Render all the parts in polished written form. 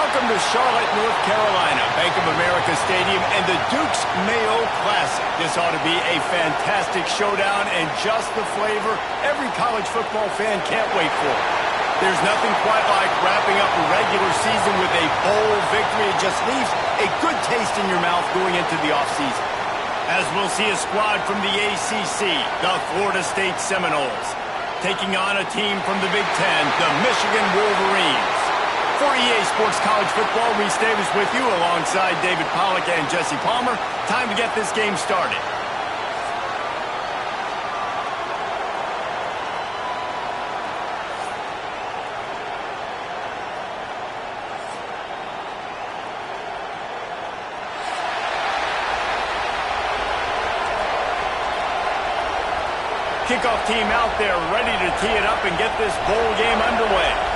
Welcome to Charlotte, North Carolina, Bank of America Stadium, and the Duke's Mayo Classic. This ought to be a fantastic showdown and just the flavor every college football fan can't wait for. There's nothing quite like wrapping up a regular season with a bowl victory. It just leaves a good taste in your mouth going into the offseason. As we'll see a squad from the ACC, the Florida State Seminoles, taking on a team from the Big Ten, the Michigan Wolverines. For EA Sports College Football, Reese Davis with you alongside David Pollack and Jesse Palmer. Time to get this game started. Kickoff team out there ready to tee it up and get this bowl game underway.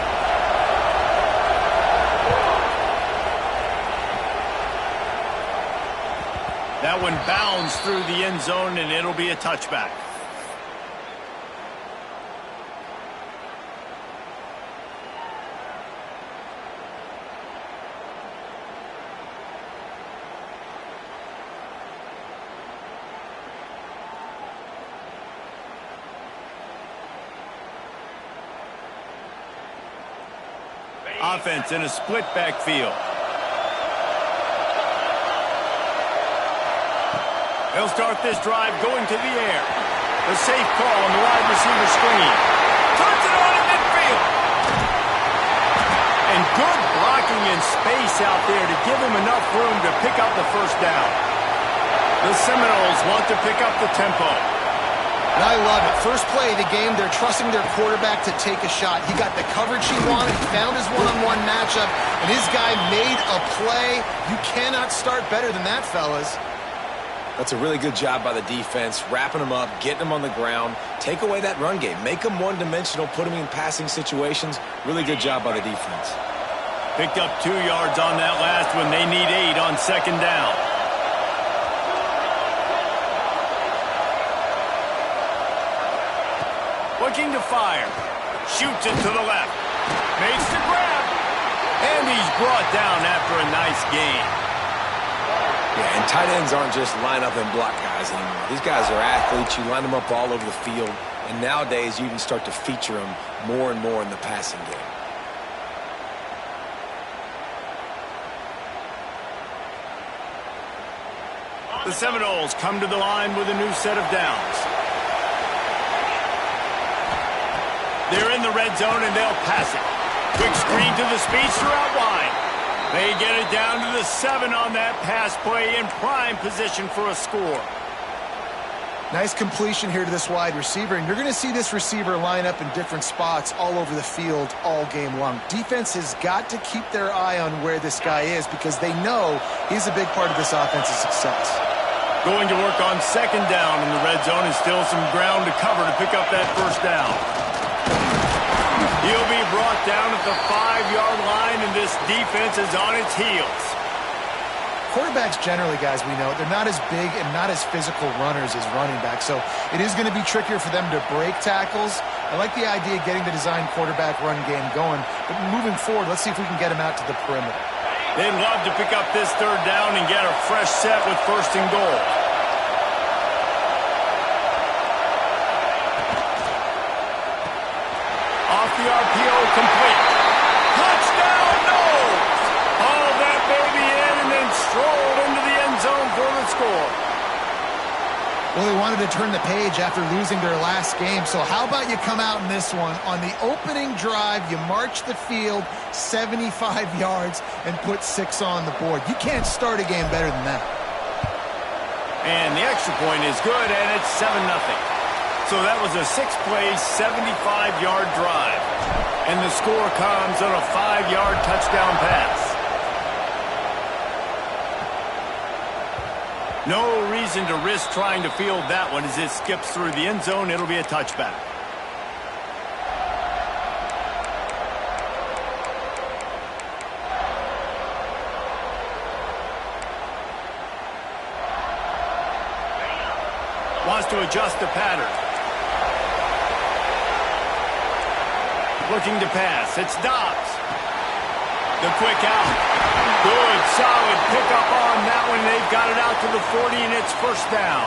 That one bounds through the end zone, and it'll be a touchback. Offense in a split backfield. They'll start this drive going to the air. A safe call on the wide receiver screen. Turns it on in midfield. And good blocking in space out there to give him enough room to pick up the first down. The Seminoles want to pick up the tempo. And I love it. First play of the game, they're trusting their quarterback to take a shot. He got the coverage he wanted, found his one-on-one matchup, and his guy made a play. You cannot start better than that, fellas. That's a really good job by the defense, wrapping them up, getting them on the ground. Take away that run game. Make them one-dimensional, put them in passing situations. Really good job by the defense. Picked up 2 yards on that last one. They need 8 on second down. Looking to fire. Shoots it to the left. Makes the grab. And he's brought down after a nice gain. Yeah, and tight ends aren't just line up and block guys anymore. These guys are athletes. You line them up all over the field. And nowadays, you can start to feature them more and more in the passing game. The Seminoles come to the line with a new set of downs. They're in the red zone, and they'll pass it. Quick screen to the speedster out wide. They get it down to the 7 on that pass play in prime position for a score. Nice completion here to this wide receiver, and you're going to see this receiver line up in different spots all over the field all game long. Defense has got to keep their eye on where this guy is because they know he's a big part of this offense's success. Going to work on second down in the red zone and still some ground to cover to pick up that first down. He'll be brought down at the 5-yard line, and this defense is on its heels. Quarterbacks generally, guys, we know, they're not as big and not as physical runners as running backs, so it is going to be trickier for them to break tackles. I like the idea of getting the design quarterback run game going, but moving forward, let's see if we can get him out to the perimeter. They'd love to pick up this third down and get a fresh set with first and goal. Off the RPO, complete. Touchdown, no! Hauled that baby in and then strolled into the end zone for the score. Well, they wanted to turn the page after losing their last game, so how about you come out in this one? On the opening drive, you march the field 75 yards and put 6 on the board. You can't start a game better than that. And the extra point is good, and it's 7-0. So that was a 6-play, 75-yard drive. And the score comes on a 5-yard touchdown pass. No reason to risk trying to field that one as it skips through the end zone. It'll be a touchback. Wants to adjust the pattern. Looking to pass. It's Dobbs. The quick out. Good, solid pickup on that one. They've got it out to the 40, and it's first down.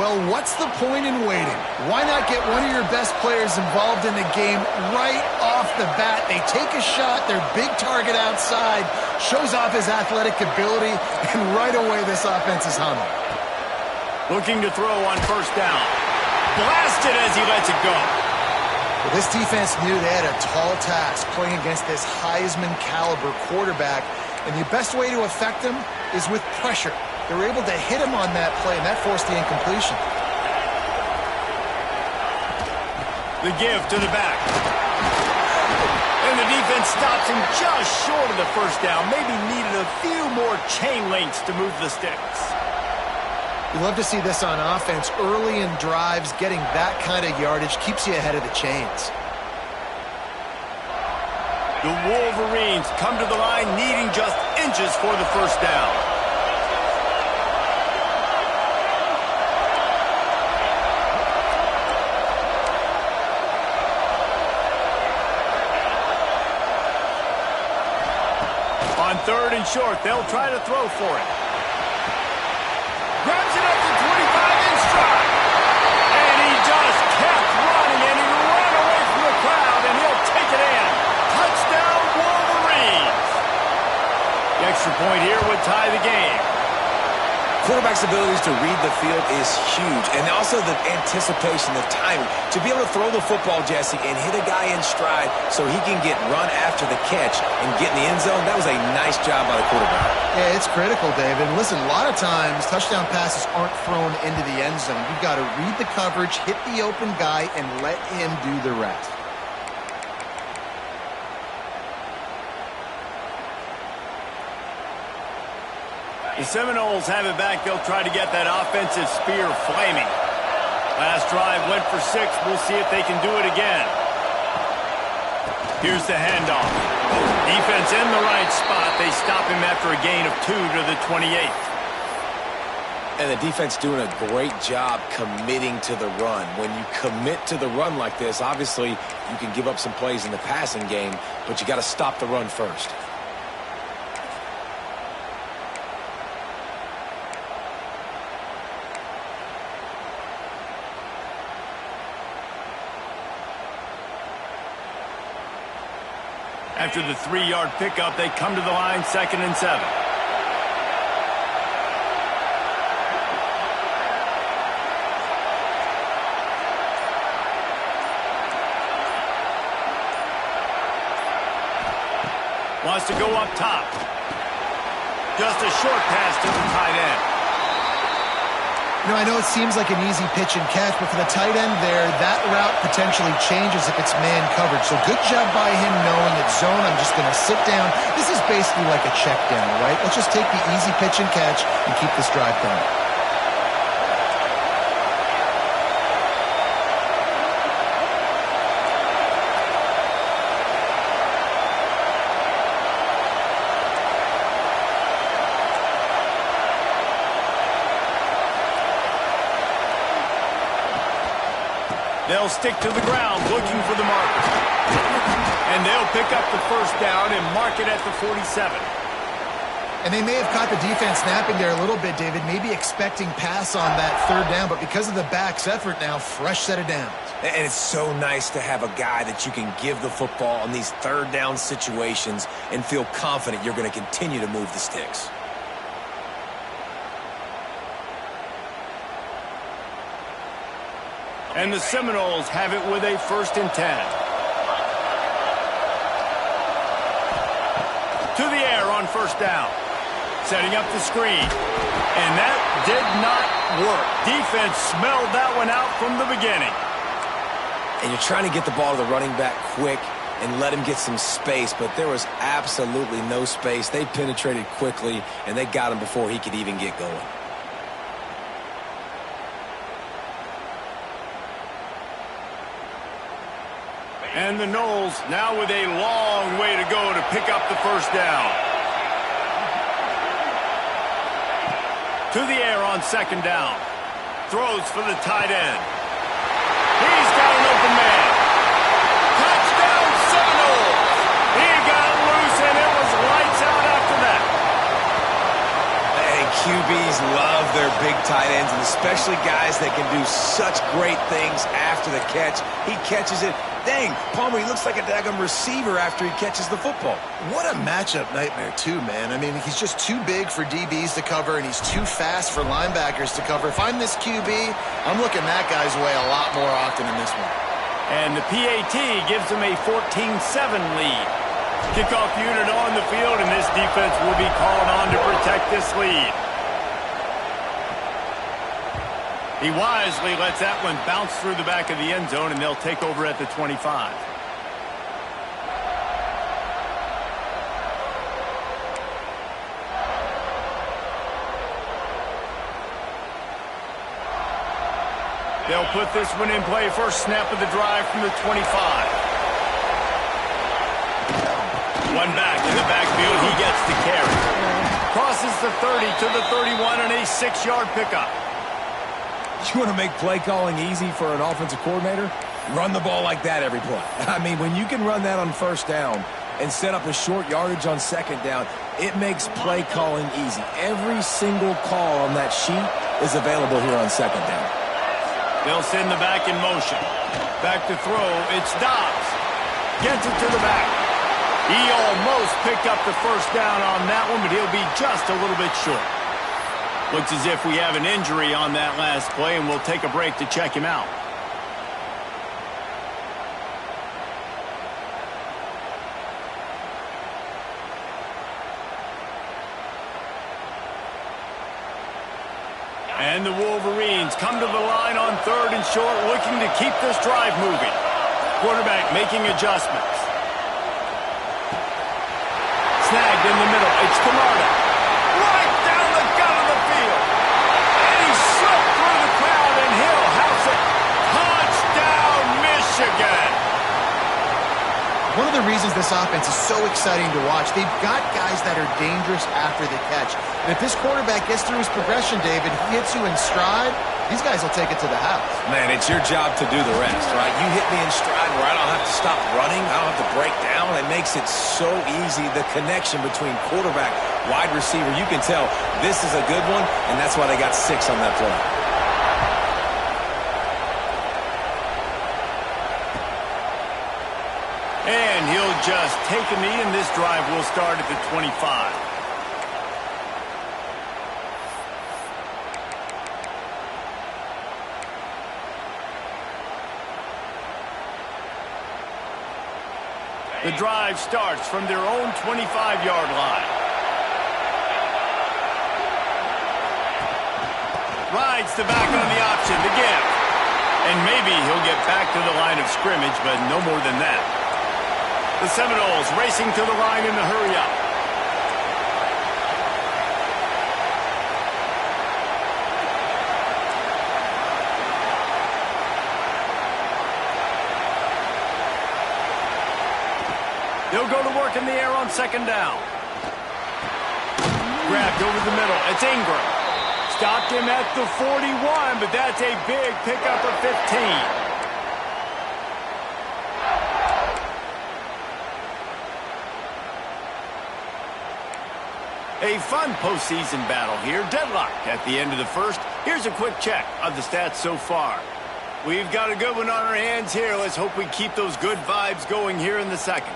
Well, what's the point in waiting? Why not get one of your best players involved in the game right off the bat? They take a shot, their big target outside, shows off his athletic ability, and right away this offense is humming. Looking to throw on first down. Blasted as he lets it go. Well, this defense knew they had a tall task playing against this Heisman-caliber quarterback, and the best way to affect him is with pressure. They were able to hit him on that play, and that forced the incompletion. The give to the back. And the defense stops him just short of the first down. Maybe needed a few more chain links to move the sticks. You love to see this on offense. Early in drives, getting that kind of yardage keeps you ahead of the chains. The Wolverines come to the line needing just inches for the first down. On third and short, they'll try to throw for it. Grabs it up to 25 in stride. And he just kept running, and he ran away from the crowd, and he'll take it in. Touchdown, Wolverines. The extra point here would tie the game. Quarterback's abilities to read the field is huge, and also the anticipation, the timing. To be able to throw the football, Jesse, and hit a guy in stride so he can get run after the catch and get in the end zone, that was a nice job by the quarterback. Yeah, it's critical, David. Listen, a lot of times touchdown passes aren't thrown into the end zone. You've got to read the coverage, hit the open guy, and let him do the rest. The Seminoles have it back. They'll try to get that offensive spear flaming. Last drive went for 6. We'll see if they can do it again. Here's the handoff. Defense in the right spot. They stop him after a gain of 2 to the 28th. And the defense doing a great job committing to the run. When you commit to the run like this, obviously you can give up some plays in the passing game, but you got to stop the run first. After the 3-yard pickup, they come to the line, 2nd and 7. Wants to go up top. Just a short pass to the tight end. You know, I know it seems like an easy pitch and catch, but for the tight end there, that route potentially changes if it's man coverage. So good job by him knowing it's zone. I'm just going to sit down. This is basically like a check down, right? Let's just take the easy pitch and catch and keep this drive going. They'll stick to the ground looking for the marker. And they'll pick up the first down and mark it at the 47. And they may have caught the defense napping there a little bit, David, maybe expecting pass on that 3rd down, but because of the back's effort now, fresh set of downs. And it's so nice to have a guy that you can give the football on these 3rd down situations and feel confident you're going to continue to move the sticks. And the Seminoles have it with a 1st and 10. To the air on first down. Setting up the screen. And that did not work. Defense smelled that one out from the beginning. And you're trying to get the ball to the running back quick and let him get some space, but there was absolutely no space. They penetrated quickly, and they got him before he could even get going. And the Noles now with a long way to go to pick up the first down. To the air on 2nd down. Throws for the tight end. He's got an open man. Touchdown Seminoles. He got tight ends, and especially guys that can do such great things after the catch. He catches it. Dang, Palmer, he looks like a daggum receiver after he catches the football. What a matchup nightmare, too, man. I mean, he's just too big for DBs to cover, and he's too fast for linebackers to cover. If I'm this QB, I'm looking that guy's way a lot more often in this one. And the PAT gives them a 14-7 lead. Kickoff unit on the field, and this defense will be called on to protect this lead. He wisely lets that one bounce through the back of the end zone, and they'll take over at the 25. They'll put this one in play. First snap of the drive from the 25. One back in the backfield. He gets the carry. Crosses the 30 to the 31 and a 6-yard pickup. You want to make play calling easy for an offensive coordinator? Run the ball like that every play. I mean, when you can run that on first down and set up a short yardage on second down, it makes play calling easy. Every single call on that sheet is available here on second down. They'll send the back in motion. Back to throw. It's Dobbs. Gets it to the back. He almost picked up the first down on that one, but he'll be just a little bit short. Looks as if we have an injury on that last play, and we'll take a break to check him out. And the Wolverines come to the line on 3rd and short, looking to keep this drive moving. Quarterback making adjustments. Snagged in the middle. It's Camarda. Right down the gut of the field. And he slipped through the crowd, and he'll house it. Touchdown, Michigan. One of the reasons this offense is so exciting to watch, they've got guys that are dangerous after the catch. And if this quarterback gets through his progression, David, he hits you in stride, these guys will take it to the house. Man, it's your job to do the rest, right? You hit me in stride where I don't have to stop running. I don't have to break down. It makes it so easy, the connection between quarterback, wide receiver. You can tell this is a good one, and that's why they got 6 on that play. And he'll just take a knee, and this drive will start at the 25. The drive starts from their own 25-yard line. Rides the back on the option, the give. And maybe he'll get back to the line of scrimmage, but no more than that. The Seminoles racing to the line in a hurry-up. They'll go to work in the air on 2nd down. Grabbed over the middle. It's Ingram. Stopped him at the 41, but that's a big pickup of 15. A fun postseason battle here. Deadlocked at the end of the first. Here's a quick check of the stats so far. We've got a good one on our hands here. Let's hope we keep those good vibes going here in the second.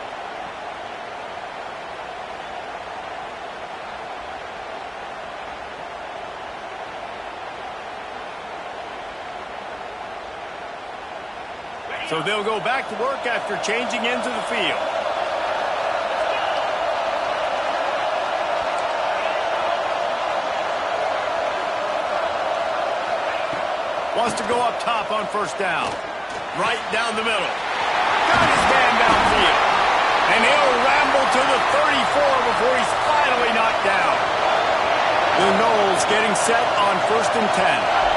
So they'll go back to work after changing into the field. Wants to go up top on 1st down. Right down the middle. Got his man downfield. And he'll ramble to the 34 before he's finally knocked down. The Noles getting set on 1st and 10.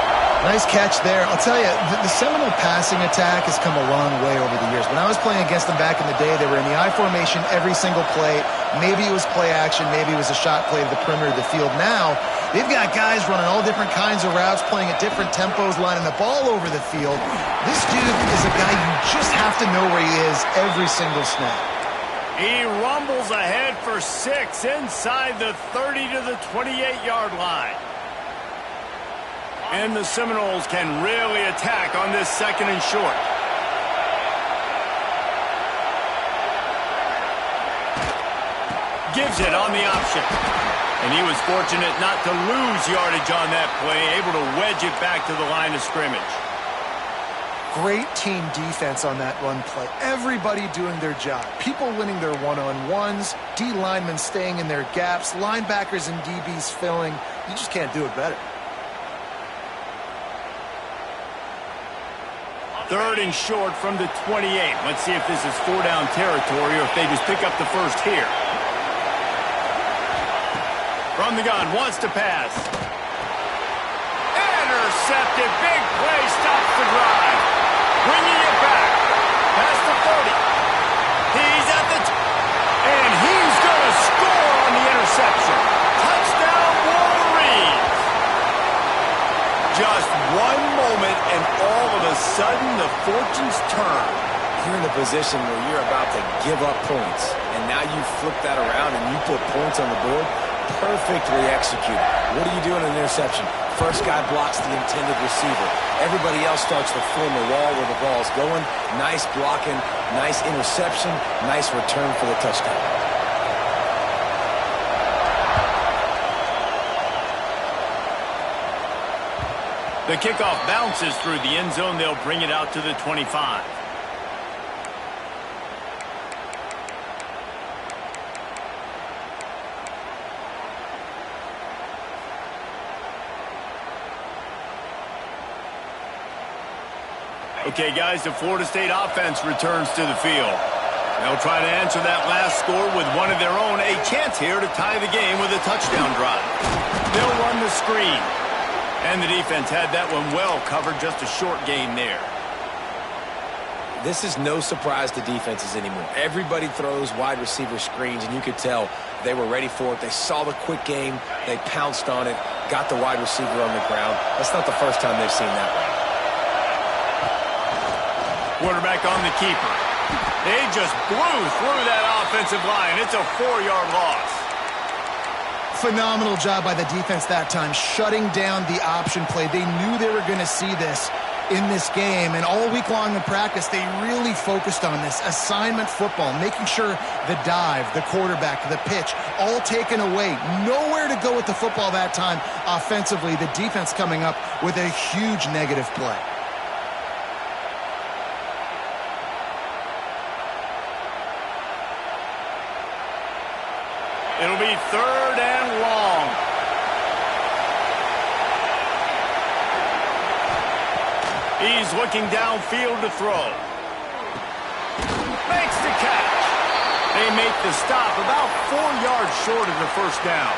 Nice catch there. I'll tell you, the Seminole passing attack has come a long way over the years. When I was playing against them back in the day, they were in the I formation every single play. Maybe it was play action. Maybe it was a shot play to the perimeter of the field. Now, they've got guys running all different kinds of routes, playing at different tempos, lining the ball over the field. This dude is a guy you just have to know where he is every single snap. He rumbles ahead for 6 inside the 30 to the 28-yard line. And the Seminoles can really attack on this 2nd and short. Gives it on the option. And he was fortunate not to lose yardage on that play, able to wedge it back to the line of scrimmage. Great team defense on that run play. Everybody doing their job. People winning their one-on-ones, D linemen staying in their gaps, linebackers and DBs filling. You just can't do it better. 3rd and short from the 28. Let's see if this is 4-down territory or if they just pick up the first here. From the gun, wants to pass. Intercepted, big play, stops the drive. Bringing it back, past the 30. He's at the and he's going to score on the interception. Touchdown, Wolverines. Just one moment, and all of a sudden, the fortunes turn. You're in a position where you're about to give up points, and now you flip that around and you put points on the board. Perfectly executed. What do you do in an interception? First guy blocks the intended receiver. Everybody else starts to form a wall where the ball's going. Nice blocking, nice interception, nice return for the touchdown. The kickoff bounces through the end zone. They'll bring it out to the 25. Okay, guys, the Florida State offense returns to the field. They'll try to answer that last score with one of their own. A chance here to tie the game with a touchdown drive. They'll run the screen. And the defense had that one well covered, just a short gain there. This is no surprise to defenses anymore. Everybody throws wide receiver screens, and you could tell they were ready for it. They saw the quick game. They pounced on it, got the wide receiver on the ground. That's not the first time they've seen that one. Quarterback on the keeper. They just blew through that offensive line. It's a 4-yard loss. Phenomenal job by the defense that time, shutting down the option play. They knew they were going to see this in this game, and all week long in practice, they really focused on this assignment football, making sure the dive, the quarterback, the pitch, all taken away. Nowhere to go with the football that time offensively. The defense coming up with a huge negative play. It'll be 3rd and long. He's looking downfield to throw. Makes the catch. They make the stop about 4 yards short of the first down.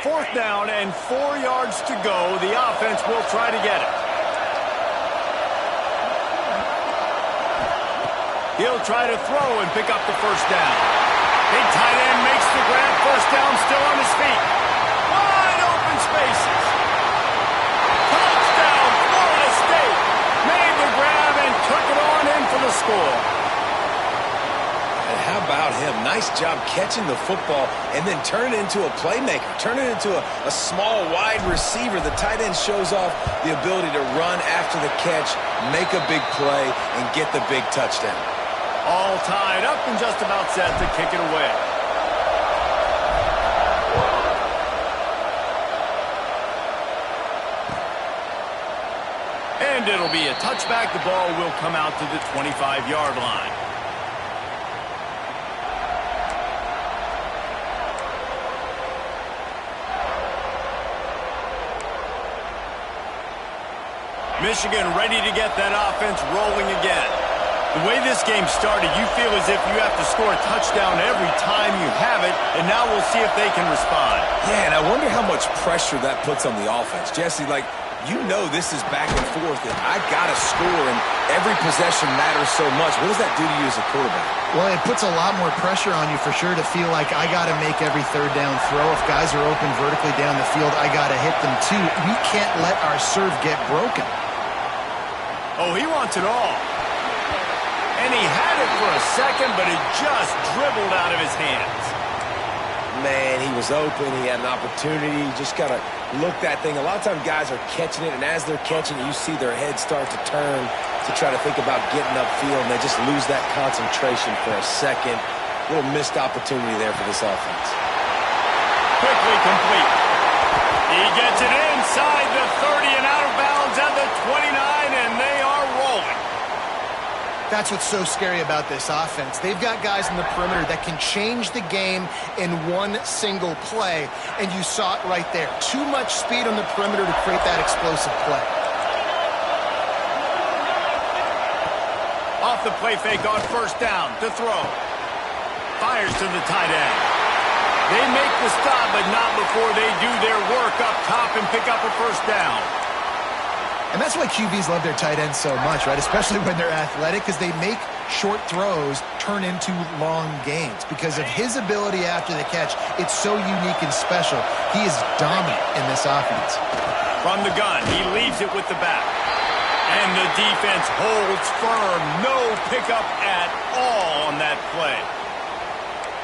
Fourth down and 4 yards to go. The offense will try to get it. He'll try to throw and pick up the first down. Big tight end makes the grab. First down, still on his feet. Wide open spaces. Touchdown, Florida State. Made the grab and took it on in for the score. And how about him? Nice job catching the football and then turn it into a playmaker. Turn it into a small wide receiver. The tight end shows off the ability to run after the catch, make a big play, and get the big touchdown. All tied up and just about set to kick it away. And it'll be a touchback. The ball will come out to the 25-yard line. Michigan ready to get that offense rolling again. The way this game started, you feel as if you have to score a touchdown every time you have it, and now we'll see if they can respond. Yeah, and I wonder how much pressure that puts on the offense. Jesse, you know this is back and forth, and I got to score, and every possession matters so much. What does that do to you as a quarterback? Well, it puts a lot more pressure on you for sure to feel like I got to make every third down throw. If guys are open vertically down the field, I got to hit them too. We can't let our serve get broken. Oh, he wants it all. And he had it for a second, but it just dribbled out of his hands. Man, he was open. He had an opportunity. You just got to look that thing. A lot of times guys are catching it, and as they're catching it, you see their head start to turn to try to think about getting upfield, and they just lose that concentration for a second. A little missed opportunity there for this offense. Quickly complete. He gets it inside the 30 and out of bounds at the 29, and they are rolling. That's what's so scary about this offense. They've got guys in the perimeter that can change the game in one single play, and you saw it right there. Too much speed on the perimeter to create that explosive play. Off the play fake on first down to throw. Fires to the tight end. They make the stop, but not before they do their work up top and pick up a first down. And that's why QBs love their tight ends so much, right? Especially when they're athletic, because they make short throws turn into long gains. Because of his ability after the catch, it's so unique and special. He is dominant in this offense. From the gun, he leaves it with the back. And the defense holds firm. No pickup at all on that play.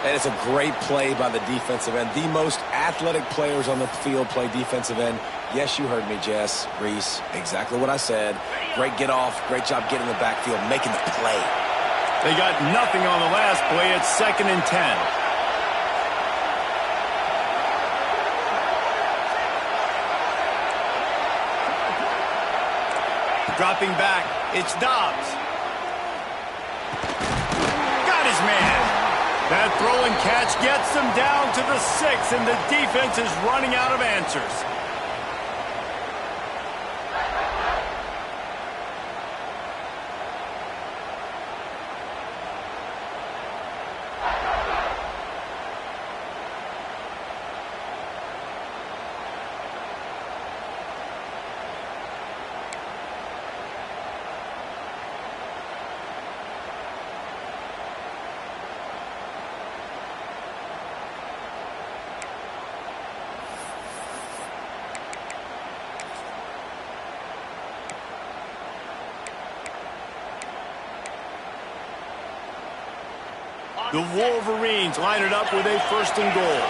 And it's a great play by the defensive end. The most athletic players on the field play defensive end. Yes, you heard me, Jess, Reese. Exactly what I said. Great get off. Great job getting in the backfield, making the play. They got nothing on the last play. It's 2nd and 10. Dropping back. It's Dobbs. Got his man. That throw and catch gets them down to the 6, and the defense is running out of answers. The Wolverines line it up with a 1st and goal.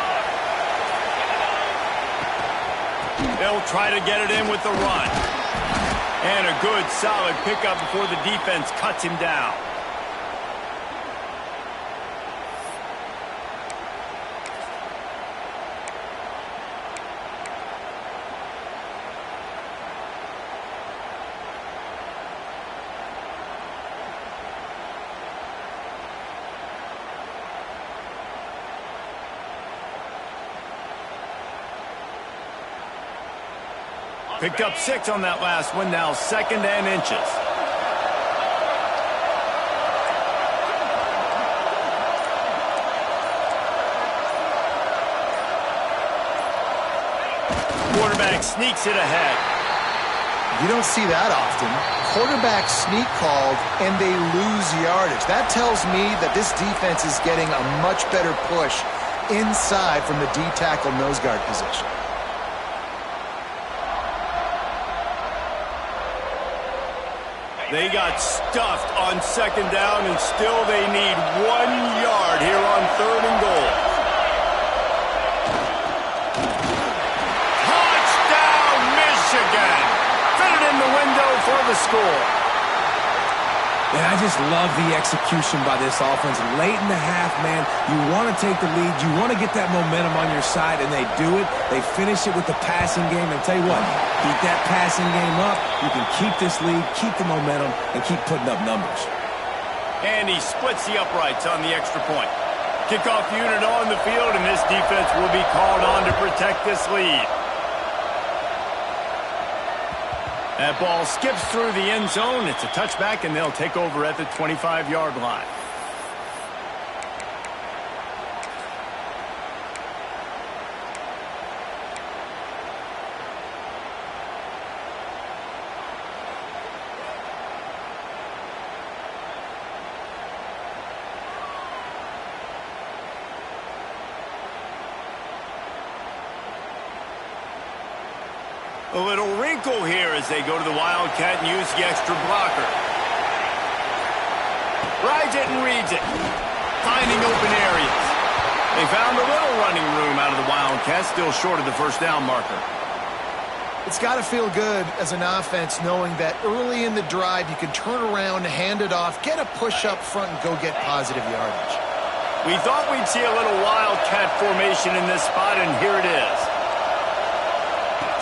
They'll try to get it in with the run. And a good, solid pickup before the defense cuts him down. Picked up 6 on that last one, now 2nd and inches. Quarterback sneaks it ahead. You don't see that often. Quarterback sneak called, and they lose yardage. That tells me that this defense is getting a much better push inside from the D-tackle nose guard position. They got stuffed on 2nd down, and still they need 1 yard here on 3rd and goal. Touchdown, Michigan! Fitted in the window for the score. And I just love the execution by this offense. Late in the half, man, you want to take the lead. You want to get that momentum on your side, and they do it. They finish it with the passing game. And tell you what, keep that passing game up. You can keep this lead, keep the momentum, and keep putting up numbers. And he splits the uprights on the extra point. Kickoff unit on the field, and this defense will be called on to protect this lead. That ball skips through the end zone. It's a touchback, and they'll take over at the 25-yard line. A little wrinkle here as they go to the Wildcat and use the extra blocker. Rides it and reads it. Finding open areas. They found a little running room out of the Wildcats, still short of the first down marker. It's got to feel good as an offense knowing that early in the drive you can turn around, hand it off, get a push up front, and go get positive yardage. We thought we'd see a little Wildcat formation in this spot, and here it is.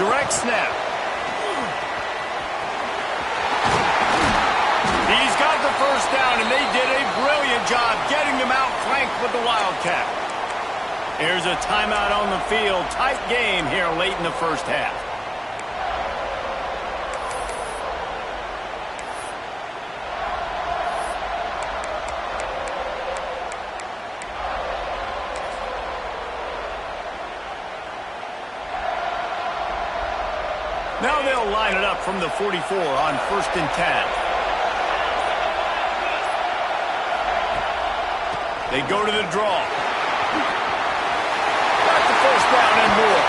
Direct snap. He's got the first down, and they did a brilliant job getting them out flanked with the Wildcat. Here's a timeout on the field. Tight game here late in the first half. Now they'll line it up from the 44 on 1st and 10. They go to the draw. Got the first down and more.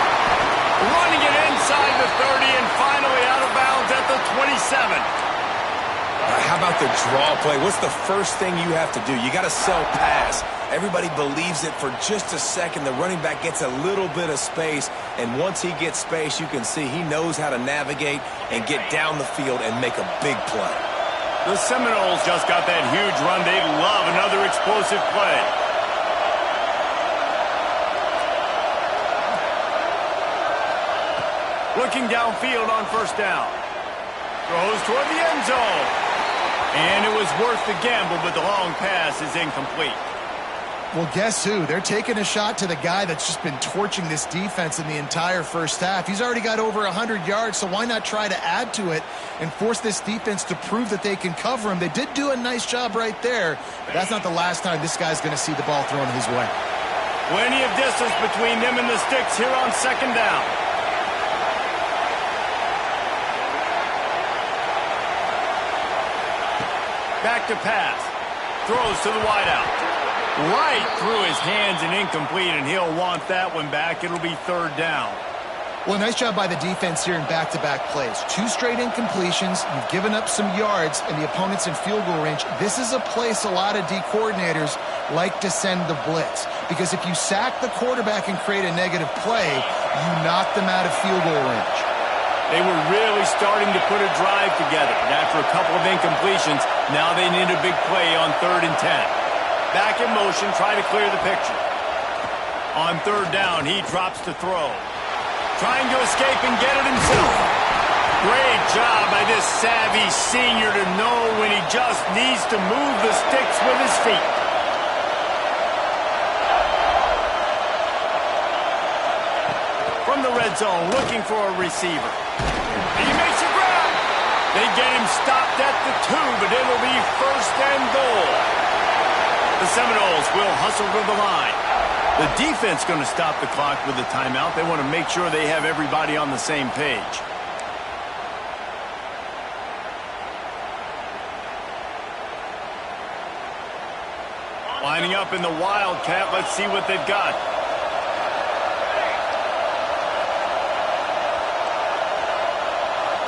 Running it inside the 30 and finally out of bounds at the 27. How about the draw play? What's the first thing you have to do? You got to sell pass. Everybody believes it for just a second. The running back gets a little bit of space, and once he gets space, you can see he knows how to navigate and get down the field and make a big play. The Seminoles just got that huge run. They love another explosive play. Looking downfield on first down. Throws toward the end zone. And it was worth the gamble, but the long pass is incomplete. Well, guess who? They're taking a shot to the guy that's just been torching this defense in the entire first half. He's already got over 100 yards, so why not try to add to it and force this defense to prove that they can cover him? They did do a nice job right there, but that's not the last time this guy's going to see the ball thrown his way. Plenty of distance between them and the sticks here on second down. Back to pass. Throws to the wideout. Right through his hands and incomplete, and he'll want that one back. It'll be third down. Well, nice job by the defense here in back-to-back plays. 2 straight incompletions. You've given up some yards, and the opponent's in field goal range. This is a place a lot of D coordinators like to send the blitz, because if you sack the quarterback and create a negative play, you knock them out of field goal range. They were really starting to put a drive together, and after a couple of incompletions, now they need a big play on 3rd and 10. Back in motion, try to clear the picture. On 3rd down, he drops to throw. Trying to escape and get it himself. Great job by this savvy senior to know when he just needs to move the sticks with his feet. From the red zone, looking for a receiver. He makes a grab. They get him stopped at the 2, but it'll be 1st and goal. The Seminoles will hustle to the line. The defense going to stop the clock with a timeout. They want to make sure they have everybody on the same page. Lining up in the Wildcat. Let's see what they've got.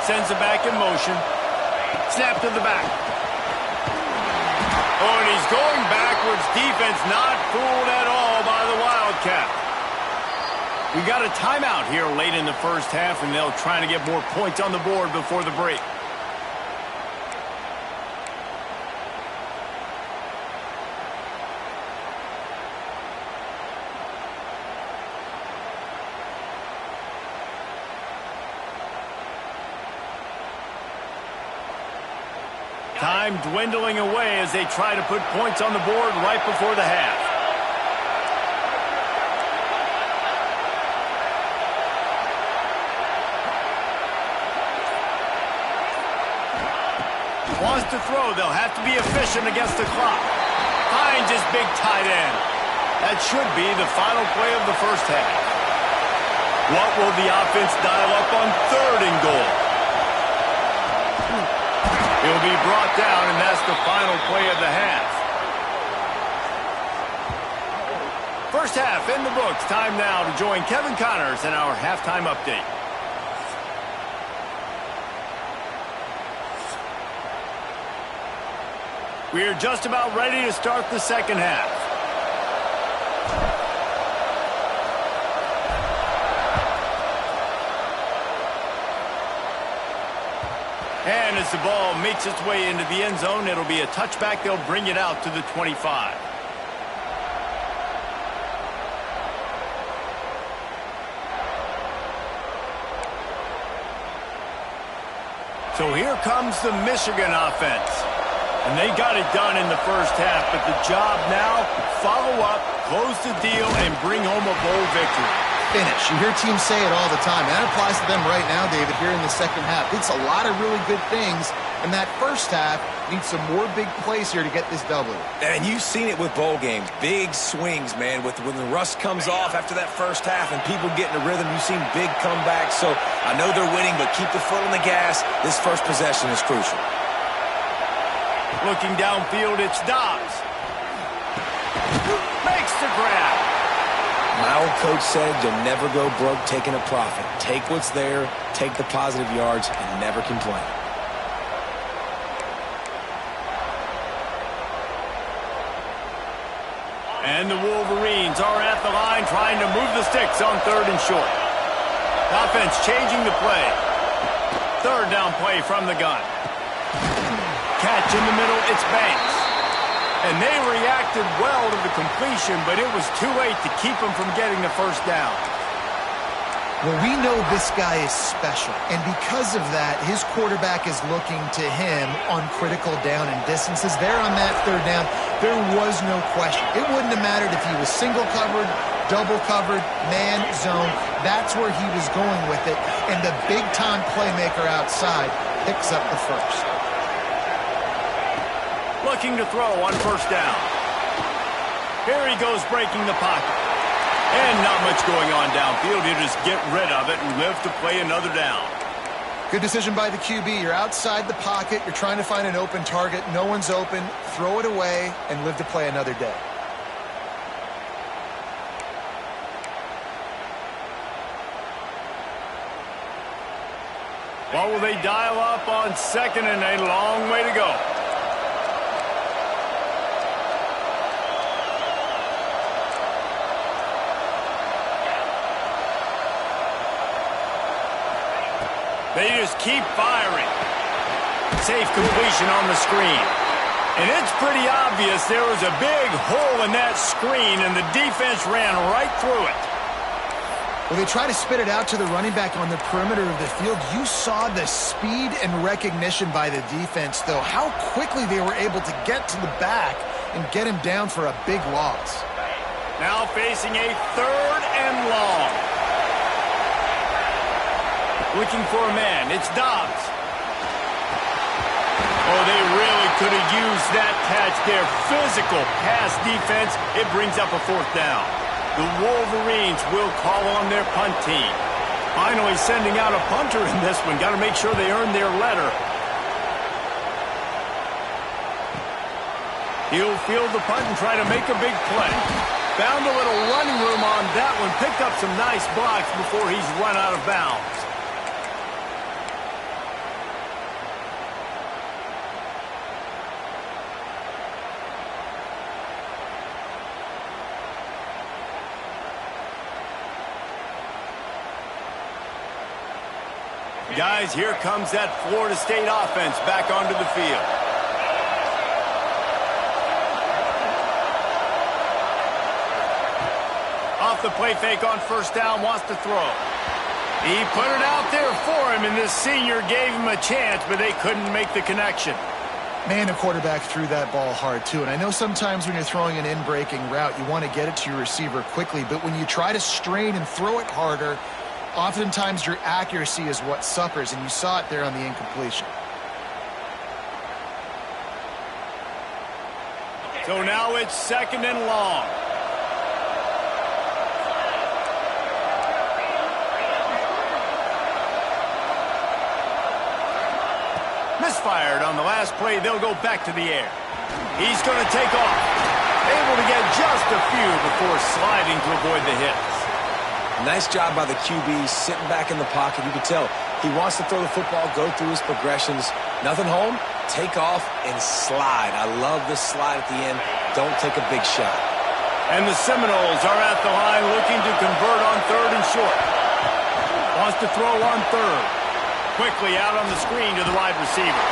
Sends it back in motion. Snap to the back. Oh, and he's going backwards. Defense not fooled at all by the Wildcat. We got a timeout here late in the first half, and they'll try to get more points on the board before the break. Time dwindling away as they try to put points on the board right before the half. Wants to throw. They'll have to be efficient against the clock. Finds his big tight end. That should be the final play of the first half. What will the offense dial up on 3rd and goal? He'll be brought down, and that's the final play of the half. First half in the books. Time now to join Kevin Connors in our halftime update. We're just about ready to start the second half. And as the ball makes its way into the end zone, it'll be a touchback. They'll bring it out to the 25. So here comes the Michigan offense. And they got it done in the first half, but the job now, follow up, close the deal, and bring home a bowl victory. Finish. You hear teams say it all the time, and that applies to them right now, David, here in the second half. It's a lot of really good things, and that first half needs some more big plays here to get this W. And you've seen it with bowl games. Big swings, man. When the rust comes off after that first half and people get in a rhythm, you've seen big comebacks. So I know they're winning, but keep the foot on the gas. This first possession is crucial. Looking downfield, it's Dobbs. Makes the grab. My old coach said you'll never go broke taking a profit. Take what's there, take the positive yards, and never complain. And the Wolverines are at the line trying to move the sticks on 3rd and short. Offense changing the play. 3rd down play from the gun. Catch in the middle, it's Banks. And they reacted well to the completion, but it was too late to keep them from getting the first down. Well, we know this guy is special, and because of that, his quarterback is looking to him on critical down and distances. There on that 3rd down, there was no question. It wouldn't have mattered if he was single covered, double covered, man, zone. That's where he was going with it, and the big-time playmaker outside picks up the first. Looking to throw on 1st down. Here he goes breaking the pocket. And not much going on downfield. You just get rid of it and live to play another down. Good decision by the QB. You're outside the pocket. You're trying to find an open target. No one's open. Throw it away and live to play another day. What will they dial up on 2nd and a long way to go? They just keep firing. Safe completion on the screen. And it's pretty obvious there was a big hole in that screen, and the defense ran right through it. Well, they try to spit it out to the running back on the perimeter of the field. You saw the speed and recognition by the defense, though. How quickly they were able to get to the back and get him down for a big loss. Now facing a 3rd and long. Looking for a man. It's Dobbs. Oh, they really could have used that catch there. Physical pass defense. It brings up a 4th down. The Wolverines will call on their punt team. Finally sending out a punter in this one. Got to make sure they earn their letter. He'll field the punt and try to make a big play. Found a little running room on that one. Picked up some nice blocks before he's run out of bounds. Guys, here comes that Florida State offense back onto the field. Off the play fake on 1st down, wants to throw. He put it out there for him, and this senior gave him a chance, but they couldn't make the connection. Man, the quarterback threw that ball hard, too. And I know sometimes when you're throwing an in-breaking route, you want to get it to your receiver quickly. But when you try to strain and throw it harder, oftentimes your accuracy is what suffers, and you saw it there on the incompletion. So now it's 2nd and long. Misfired on the last play. They'll go back to the air. He's going to take off. Able to get just a few before sliding to avoid the hits. Nice job by the QB, sitting back in the pocket. You can tell he wants to throw the football, go through his progressions. Nothing home, take off, and slide. I love this slide at the end. Don't take a big shot. And the Seminoles are at the line looking to convert on 3rd and short. Wants to throw on 3rd. Quickly out on the screen to the wide receiver.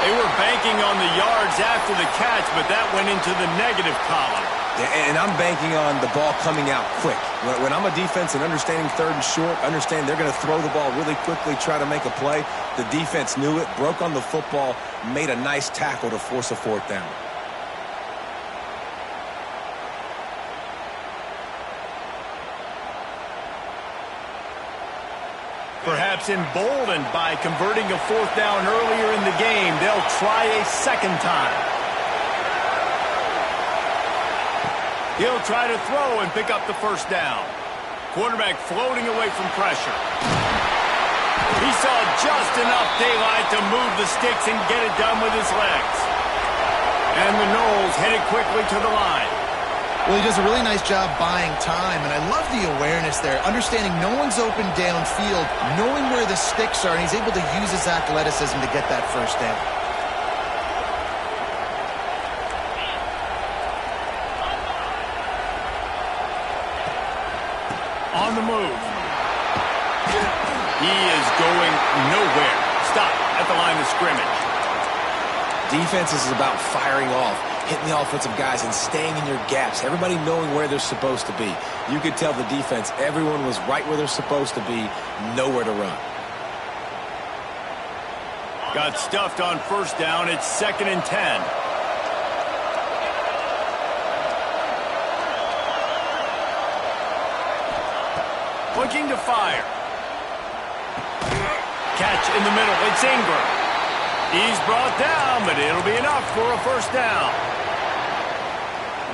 They were banking on the yards after the catch, but that went into the negative column. And I'm banking on the ball coming out quick. When I'm a defense and understanding 3rd and short, understand they're going to throw the ball really quickly, try to make a play. The defense knew it, broke on the football, made a nice tackle to force a 4th down. Perhaps emboldened by converting a 4th down earlier in the game, they'll try a 2nd time. He'll try to throw and pick up the 1st down. Quarterback floating away from pressure. He saw just enough daylight to move the sticks and get it done with his legs. And the Noles headed quickly to the line. Well, he does a really nice job buying time, and I love the awareness there, understanding no one's open downfield, knowing where the sticks are, and he's able to use his athleticism to get that 1st down. On the move. He is going nowhere. Stop at the line of scrimmage. Defense is about firing off, hitting the offensive guys and staying in your gaps. Everybody knowing where they're supposed to be. You could tell the defense, everyone was right where they're supposed to be, nowhere to run. Got stuffed on 1st down. It's 2nd and 10. Looking to fire. Catch in the middle. It's Ingram. He's brought down, but it'll be enough for a 1st down.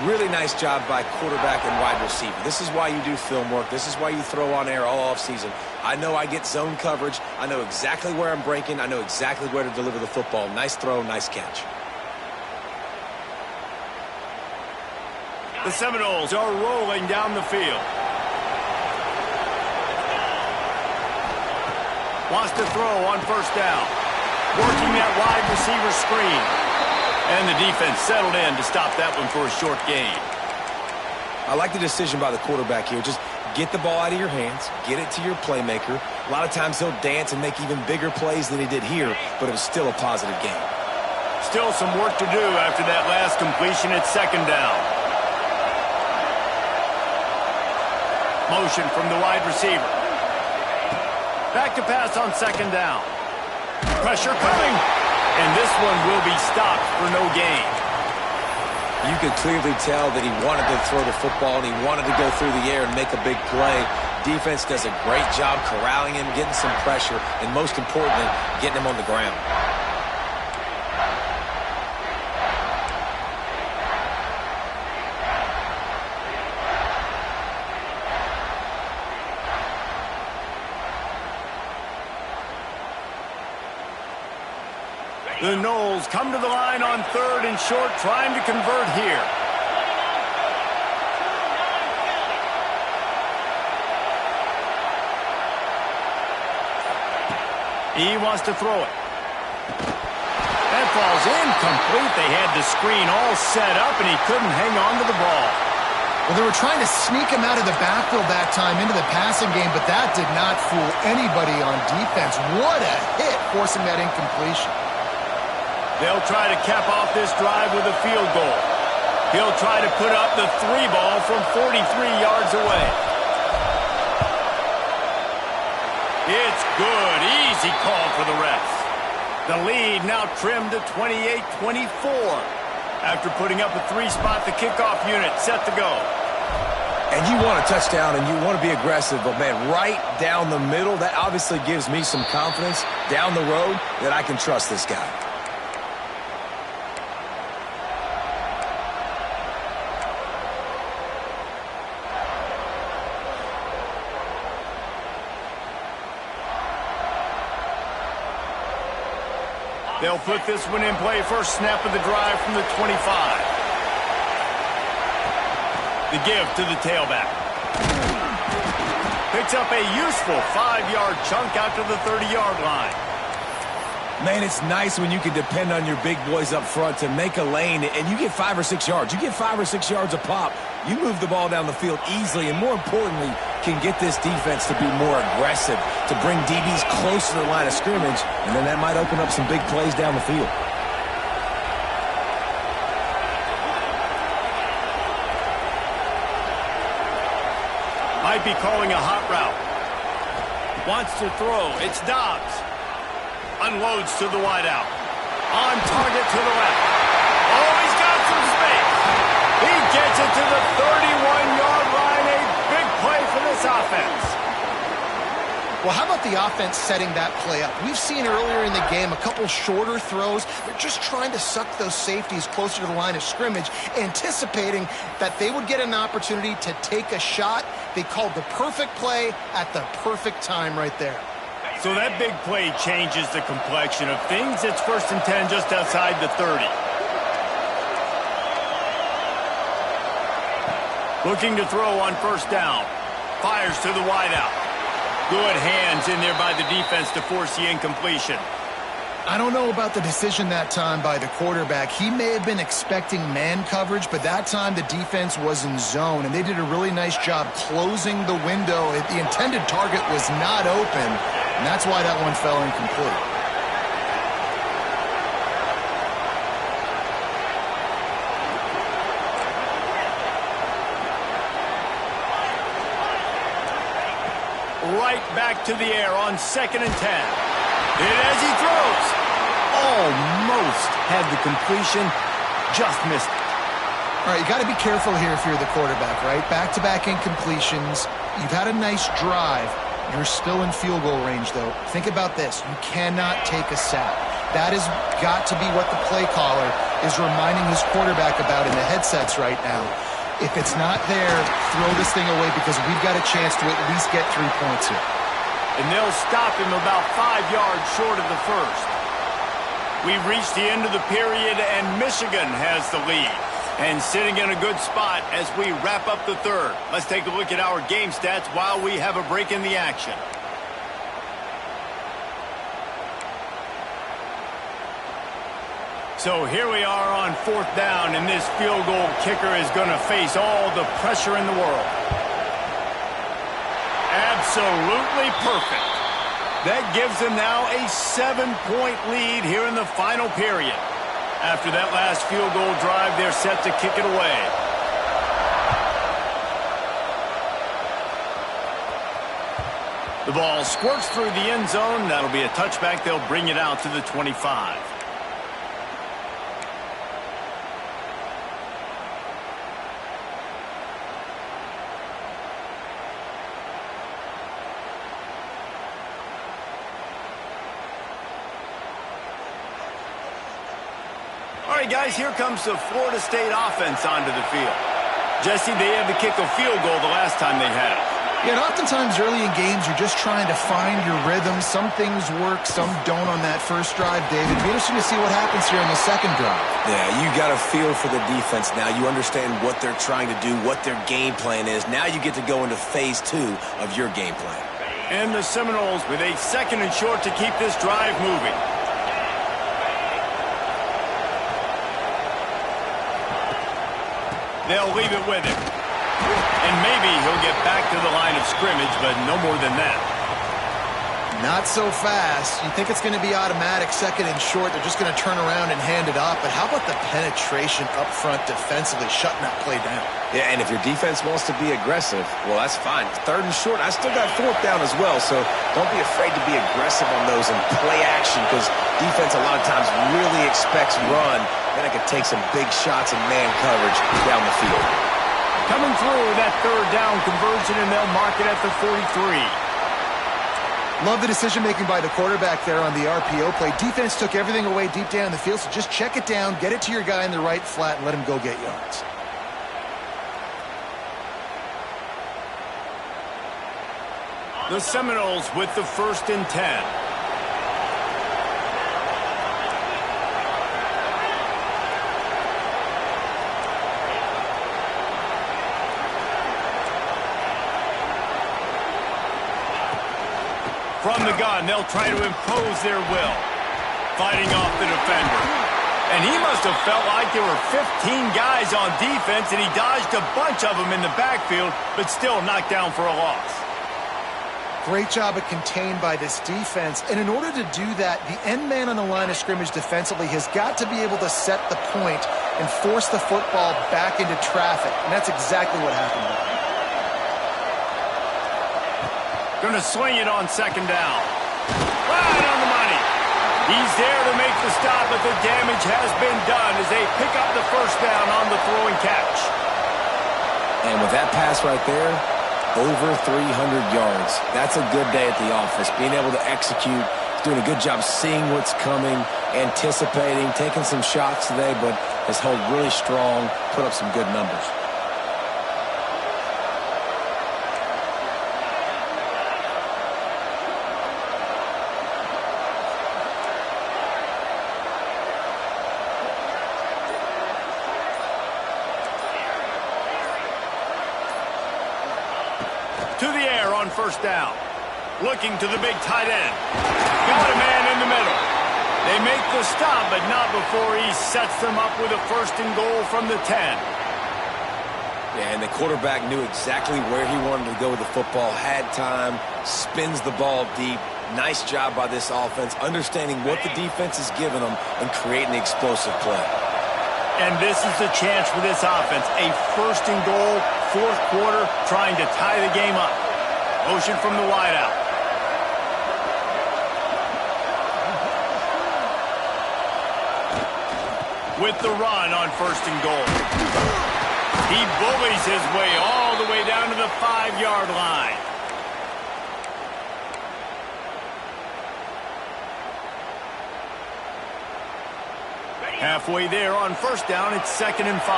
Really nice job by quarterback and wide receiver. This is why you do film work. This is why you throw on air all offseason. I know I get zone coverage. I know exactly where I'm breaking. I know exactly where to deliver the football. Nice throw, nice catch. The Seminoles are rolling down the field. Wants to throw on 1st down. Working that wide receiver screen. And the defense settled in to stop that one for a short gain. I like the decision by the quarterback here. Just get the ball out of your hands, get it to your playmaker. A lot of times he'll dance and make even bigger plays than he did here, but it was still a positive game. Still some work to do after that last completion at 2nd down. Motion from the wide receiver. Back to pass on 2nd down. Pressure coming. And this one will be stopped for no gain. You could clearly tell that he wanted to throw the football and he wanted to go through the air and make a big play. Defense does a great job corralling him, getting some pressure, and most importantly, getting him on the ground. The Noles come to the line on 3rd and short, trying to convert here. He wants to throw it. That falls incomplete. They had the screen all set up, and he couldn't hang on to the ball. Well, they were trying to sneak him out of the backfield that time into the passing game, but that did not fool anybody on defense. What a hit, forcing that incompletion. They'll try to cap off this drive with a field goal. He'll try to put up the 3 ball from 43 yards away. It's good. Easy call for the refs. The lead now trimmed to 28-24 after putting up a 3-spot. The kickoff unit set to go. And you want a touchdown and you want to be aggressive, but man, right down the middle, that obviously gives me some confidence down the road that I can trust this guy. They'll put this one in play. First snap of the drive from the 25. The give to the tailback. Picks up a useful 5-yard chunk out to the 30-yard line. Man, it's nice when you can depend on your big boys up front to make a lane, and you get 5 or 6 yards. You get 5 or 6 yards a pop. You move the ball down the field easily, and more importantly, can get this defense to be more aggressive, to bring DBs closer to the line of scrimmage, and then that might open up some big plays down the field. Might be calling a hot route. Wants to throw. It's Dobbs. Unloads to the wideout. On target to the left. Oh, he's got some space. He gets it to the 31-yard line. A big play for this offense. Well, how about the offense setting that play up? We've seen earlier in the game a couple shorter throws. They're just trying to suck those safeties closer to the line of scrimmage, anticipating that they would get an opportunity to take a shot. They called the perfect play at the perfect time right there. So that big play changes the complexion of things. It's 1st and 10 just outside the 30. Looking to throw on 1st down. Fires to the wideout. Good hands in there by the defense to force the incompletion. I don't know about the decision that time by the quarterback. He may have been expecting man coverage, but that time the defense was in zone, and they did a really nice job closing the window. The intended target was not open, and that's why that one fell incomplete. Right back to the air on 2nd and 10. And as he throws, almost had the completion, just missed it. All right, you got to be careful here if you're the quarterback, right? Back-to-back incompletions. You've had a nice drive. You're still in field goal range, though. Think about this. You cannot take a sack. That has got to be what the play caller is reminding his quarterback about in the headsets right now. If it's not there, throw this thing away because we've got a chance to at least get 3 points here. And they'll stop him about 5 yards short of the 1st. We've reached the end of the period, and Michigan has the lead. And sitting in a good spot as we wrap up the 3rd. Let's take a look at our game stats while we have a break in the action. So here we are on 4th down, and this field goal kicker is going to face all the pressure in the world. Absolutely perfect. That gives them now a 7-point lead here in the final period. After that last field goal drive, they're set to kick it away. The ball squirts through the end zone. That'll be a touchback. They'll bring it out to the 25. All right, guys, here comes the Florida State offense onto the field. Jesse, they had to kick a field goal the last time they had it. Yeah, and oftentimes early in games, you're just trying to find your rhythm. Some things work, some don't on that first drive, David. It'd be interesting to see what happens here on the second drive. Yeah, you got a feel for the defense now. You understand what they're trying to do, what their game plan is. Now you get to go into phase 2 of your game plan. And the Seminoles with a 2nd and short to keep this drive moving. They'll leave it with him. And maybe he'll get back to the line of scrimmage, but no more than that. Not so fast. You think it's going to be automatic, 2nd and short. They're just going to turn around and hand it off. But how about the penetration up front defensively, shutting that play down? Yeah, and if your defense wants to be aggressive, well, that's fine. 3rd and short, I still got 4th down as well, so don't be afraid to be aggressive on those and play action because defense a lot of times really expects run. Then I could take some big shots in man coverage down the field. Coming through that 3rd down conversion, and they'll mark it at the 43. Love the decision-making by the quarterback there on the RPO play. Defense took everything away deep down the field, so just check it down, get it to your guy in the right flat, and let him go get yards. The Seminoles with the 1st and 10. From the gun, they'll try to impose their will. Fighting off the defender. And he must have felt like there were 15 guys on defense, and he dodged a bunch of them in the backfield, but still knocked down for a loss. Great job of contained by this defense. And in order to do that, the end man on the line of scrimmage defensively has got to be able to set the point and force the football back into traffic. And that's exactly what happened there. Going to swing it on second down. Right on the money. He's there to make the stop, but the damage has been done as they pick up the first down on the throwing catch. And with that pass right there, over 300 yards. That's a good day at the office. Being able to execute, doing a good job seeing what's coming, anticipating, taking some shots today, but has held really strong, put up some good numbers. To the air on first down. Looking to the big tight end. Got a man in the middle. They make the stop, but not before he sets them up with a first and goal from the 10. Yeah, and the quarterback knew exactly where he wanted to go with the football, had time, spins the ball deep. Nice job by this offense, understanding what the defense is giving them and creating the explosive play. And this is the chance for this offense. A first and goal, fourth quarter, trying to tie the game up. Motion from the wideout. With the run on first and goal. He bullies his way all the way down to the 5-yard line. Halfway there on first down, it's 2nd and 5.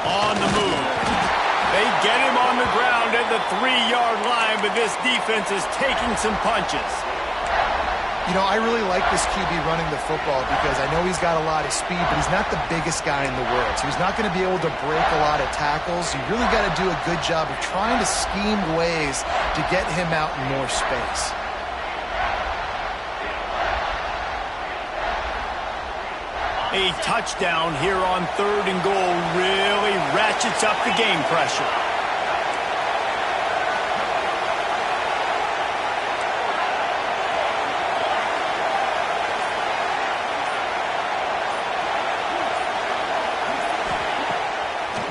On the move. They get him on the ground at the 3-yard line, but this defense is taking some punches. You know, I really like this QB running the football because I know he's got a lot of speed, but he's not the biggest guy in the world. So he's not going to be able to break a lot of tackles. You really got to do a good job of trying to scheme ways to get him out in more space. A touchdown here on 3rd and goal really ratchets up the game pressure.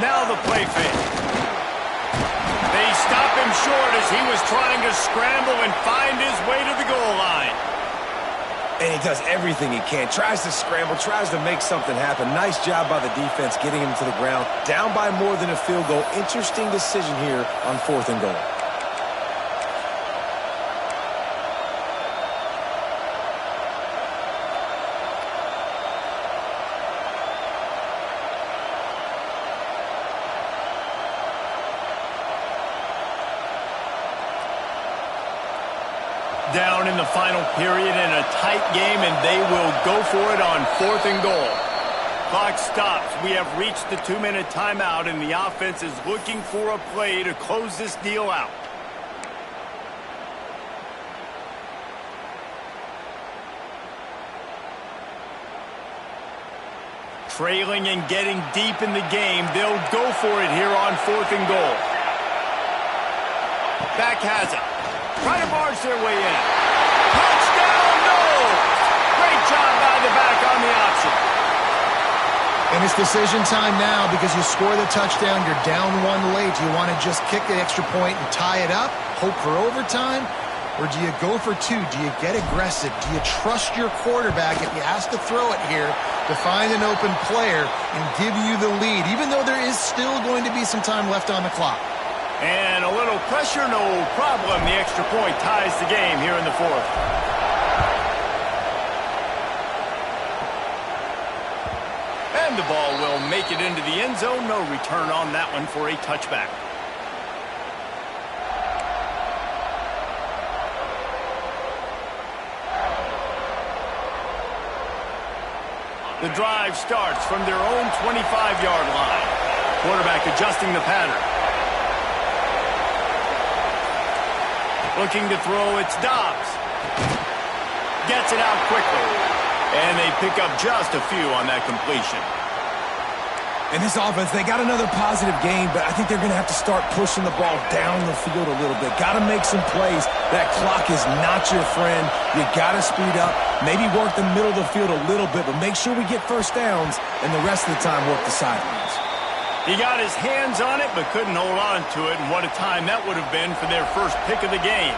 Now the play fake. They stop him short as he was trying to scramble and find his way to the goal line. And he does everything he can. Tries to scramble, tries to make something happen. Nice job by the defense getting him to the ground. Down by more than a field goal. Interesting decision here on 4th and goal. Down in the final period in a tight game, and they will go for it on 4th and goal. Clock stops. We have reached the 2-minute timeout, and the offense is looking for a play to close this deal out. Trailing and getting deep in the game, they'll go for it here on 4th and goal. Back has it. Try to barge their way in. Touchdown, no! Great job by the back on the option. And it's decision time now because you score the touchdown, you're down 1 late. Do you want to just kick the extra point and tie it up, hope for overtime? Or do you go for 2? Do you get aggressive? Do you trust your quarterback if he has to throw it here to find an open player and give you the lead, even though there is still going to be some time left on the clock? And a little pressure, no problem. The extra point ties the game here in the 4th. And the ball will make it into the end zone. No return on that one for a touchback. The drive starts from their own 25-yard line. Quarterback adjusting the pattern. Looking to throw, it's Dobbs. Gets it out quickly. And they pick up just a few on that completion. In this offense, they got another positive game, but I think they're going to have to start pushing the ball down the field a little bit. Got to make some plays. That clock is not your friend. You got to speed up, maybe work the middle of the field a little bit, but make sure we get first downs, and the rest of the time work the sidelines. He got his hands on it, but couldn't hold on to it, and what a time that would have been for their first pick of the game.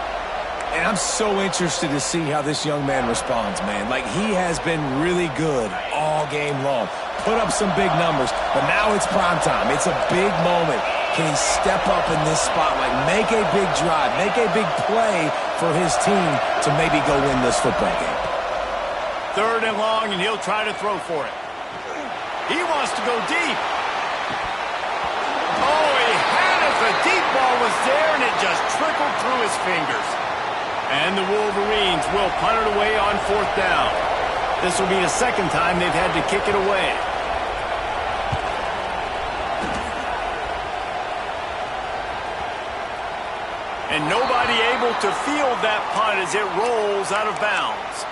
And I'm so interested to see how this young man responds, man. Like, he has been really good all game long. Put up some big numbers, but now it's prime time. It's a big moment. Can he step up in this spotlight, make a big drive, make a big play for his team to maybe go win this football game? 3rd and long, and he'll try to throw for it. He wants to go deep. Oh, he had it. The deep ball was there, and it just trickled through his fingers. And the Wolverines will punt it away on 4th down. This will be the 2nd time they've had to kick it away. And nobody able to field that punt as it rolls out of bounds.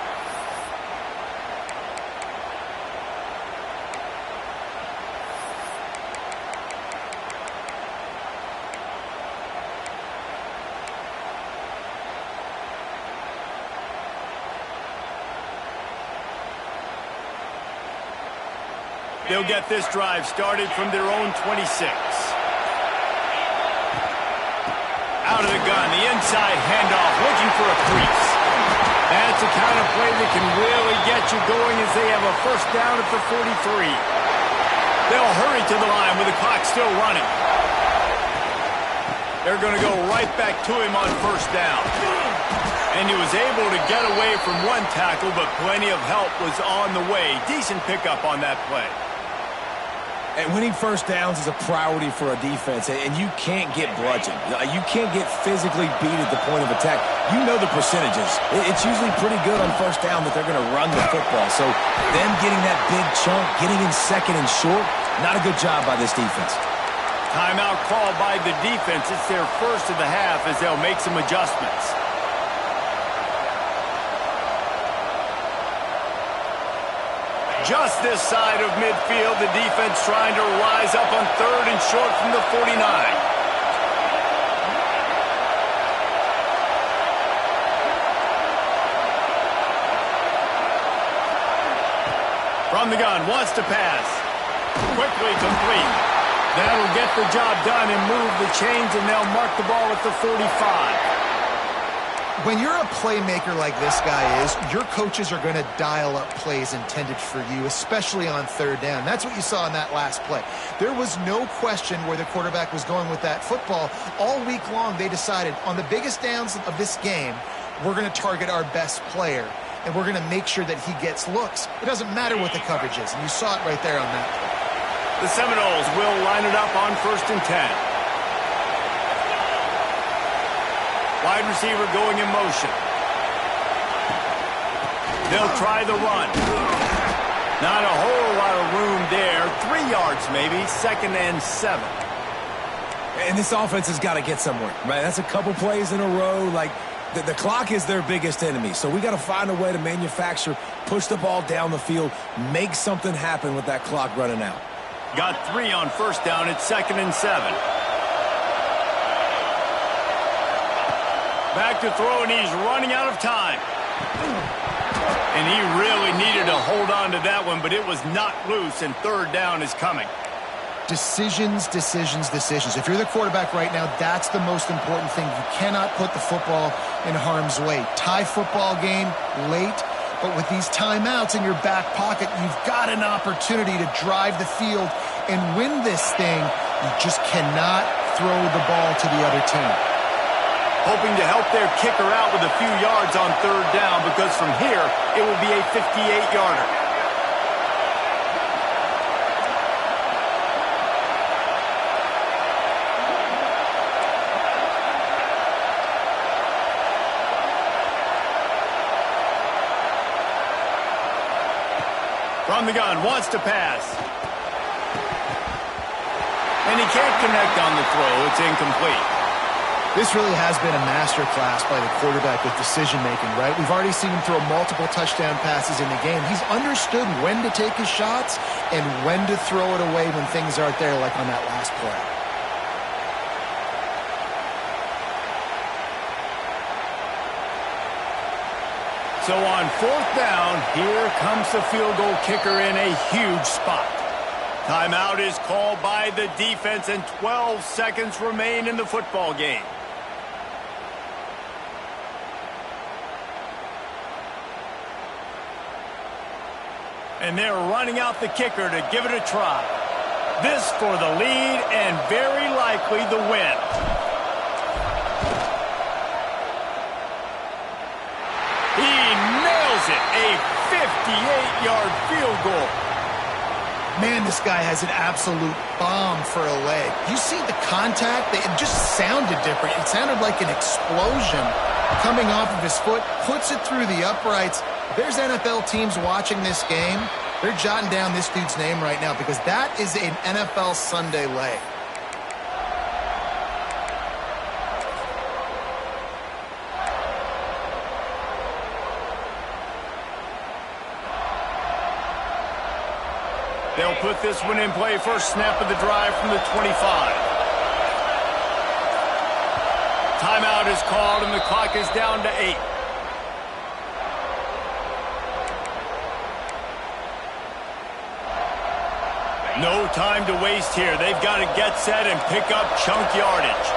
They'll get this drive started from their own 26. Out of the gun, the inside handoff, looking for a crease. That's the kind of play that can really get you going as they have a first down at the 43. They'll hurry to the line with the clock still running. They're going to go right back to him on 1st down. And he was able to get away from one tackle, but plenty of help was on the way. Decent pickup on that play. And winning first downs is a priority for a defense, and you can't get bludgeoned. You can't get physically beat at the point of attack. You know the percentages. It's usually pretty good on 1st down that they're going to run the football. So them getting that big chunk, getting in 2nd and short, not a good job by this defense. Timeout called by the defense. It's their first of the half as they'll make some adjustments. Just this side of midfield, the defense trying to rise up on 3rd and short from the 49. From the gun, wants to pass. Quickly complete. That'll get the job done and move the chains, and they'll mark the ball at the 45. When you're a playmaker like this guy is, your coaches are going to dial up plays intended for you, especially on 3rd down. That's what you saw in that last play. There was no question where the quarterback was going with that football. All week long, they decided on the biggest downs of this game, we're going to target our best player, and we're going to make sure that he gets looks. It doesn't matter what the coverage is, and you saw it right there on that play. The Seminoles will line it up on 1st and 10. Wide receiver going in motion. They'll try the run. Not a whole lot of room there. 3 yards maybe, 2nd and 7. And this offense has got to get somewhere, right? That's a couple plays in a row. Like, the clock is their biggest enemy. So we got to find a way to manufacture, push the ball down the field, make something happen with that clock running out. Got 3 on 1st down. It's 2nd and 7. Back to throw, and he's running out of time. And he really needed to hold on to that one, but it was not loose, and 3rd down is coming. Decisions, decisions, decisions. If you're the quarterback right now, that's the most important thing. You cannot put the football in harm's way. Tie football game late, but with these timeouts in your back pocket, you've got an opportunity to drive the field and win this thing. You just cannot throw the ball to the other team. Hoping to help their kicker out with a few yards on 3rd down, because from here, it will be a 58-yarder. From the gun, wants to pass. And he can't connect on the throw. It's incomplete. This really has been a masterclass by the quarterback with decision-making, right? We've already seen him throw multiple touchdown passes in the game. He's understood when to take his shots and when to throw it away when things aren't there, like on that last play. So on 4th down, here comes the field goal kicker in a huge spot. Timeout is called by the defense, and 12 seconds remain in the football game. And they're running out the kicker to give it a try. This for the lead and very likely the win. He nails it, a 58-yard field goal. Man, this guy has an absolute bomb for a leg. You see the contact? It just sounded different. It sounded like an explosion coming off of his foot, puts it through the uprights. There's NFL teams watching this game. They're jotting down this dude's name right now because that is an NFL Sunday leg. They'll put this one in play. First snap of the drive from the 25. Timeout is called, and the clock is down to 8. No time to waste here. They've got to get set and pick up chunk yardage.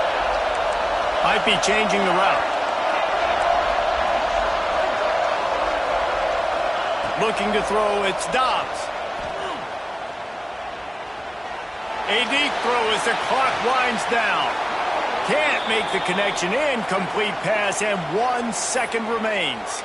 Might be changing the route. Looking to throw, it's Dobbs. A deep throw as the clock winds down. Can't make the connection. Incomplete pass, and 1 second remains.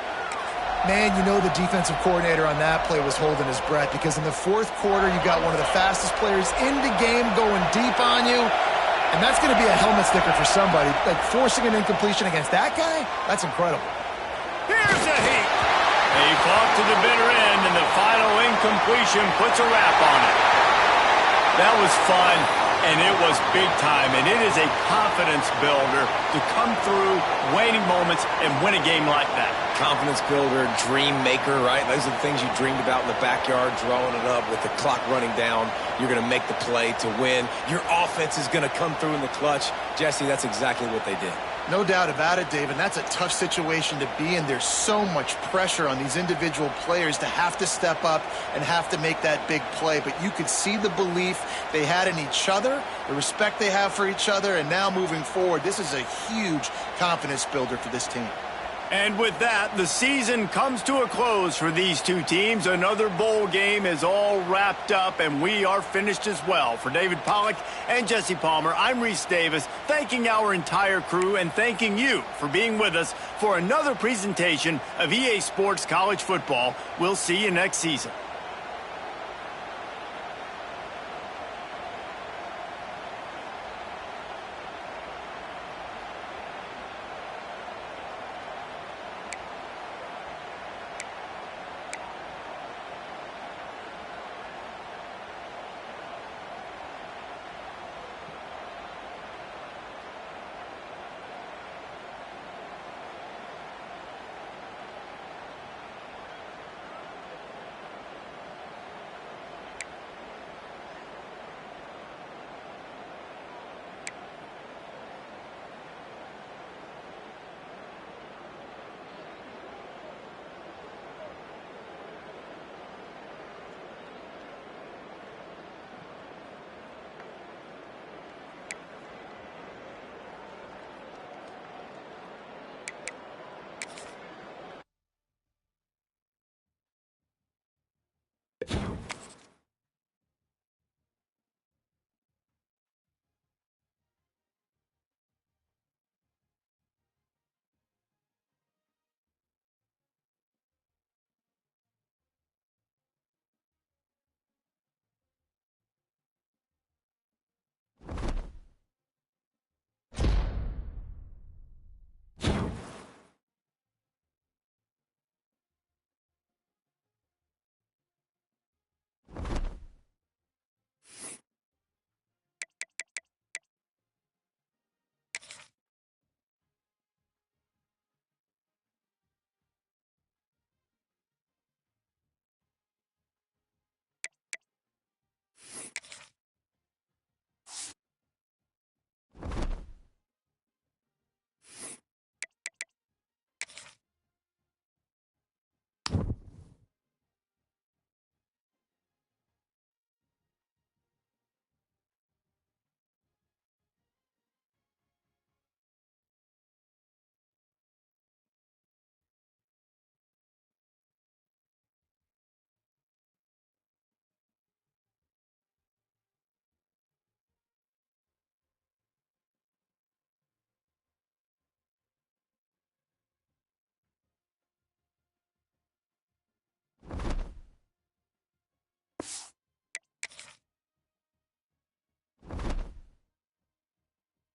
Man, you know the defensive coordinator on that play was holding his breath because in the 4th quarter, you got one of the fastest players in the game going deep on you, and that's going to be a helmet sticker for somebody. Like, forcing an incompletion against that guy, that's incredible. Here's a heat. They fought to the bitter end, and the final incompletion puts a wrap on it. That was fun, and it was big time, and it is a confidence builder to come through waning moments and win a game like that. Confidence builder, dream maker, right? Those are the things you dreamed about in the backyard, drawing it up with the clock running down. You're going to make the play to win. Your offense is going to come through in the clutch. Jesse, that's exactly what they did. No doubt about it, Dave, and that's a tough situation to be in. There's so much pressure on these individual players to have to step up and have to make that big play, but you could see the belief they had in each other, the respect they have for each other, and now moving forward, this is a huge confidence builder for this team. And with that, the season comes to a close for these two teams. Another bowl game is all wrapped up, and we are finished as well. For David Pollack and Jesse Palmer, I'm Reese Davis, thanking our entire crew and thanking you for being with us for another presentation of EA Sports College Football. We'll see you next season.